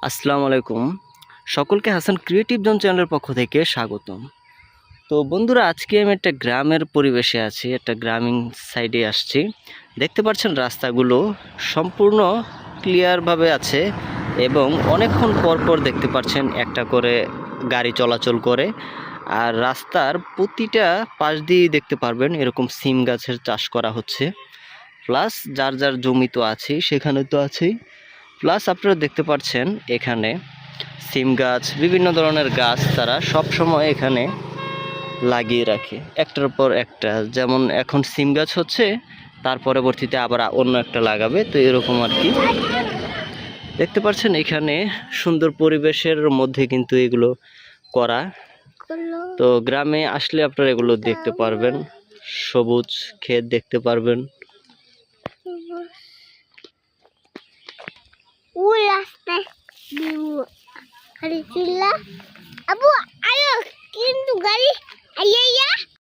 আসসালামু আলাইকুম। সকলকে হাসান ক্রিয়েটিভ জোন চ্যানেলের পক্ষ থেকে স্বাগতম। তো বন্ধুরা, আজকে আমি একটা গ্রামের পরিবেশে আছি, একটা গ্রামীণ সাইডে আসছি। দেখতে পাচ্ছেন রাস্তাগুলো সম্পূর্ণ ক্লিয়ারভাবে আছে এবং অনেকক্ষণ পর পর দেখতে পাচ্ছেন একটা করে গাড়ি চলাচল করে। আর রাস্তার প্রতিটা পাশ দিয়েই দেখতে পারবেন এরকম সিম গাছের চাষ করা হচ্ছে। প্লাস যার যার জমি তো আছেই, সেখানে তো আছেই। প্লাস আপনারা দেখতে পাচ্ছেন এখানে সিম গাছ, বিভিন্ন ধরনের গাছ তারা সব সময় এখানে লাগিয়ে রাখে একটার পর একটা। যেমন এখন সিম গাছ হচ্ছে, তার পরবর্তীতে আবার অন্য একটা লাগাবে, তো এরকম আর কি। দেখতে পাচ্ছেন এখানে সুন্দর পরিবেশের মধ্যে কিন্তু এগুলো করা। তো গ্রামে আসলে আপনারা এগুলো দেখতে পারবেন, সবুজ ক্ষেত দেখতে পারবেন। ওই রাস্তায় আরে চিল্লা আবু আয়ো কিন্তু গাড়ি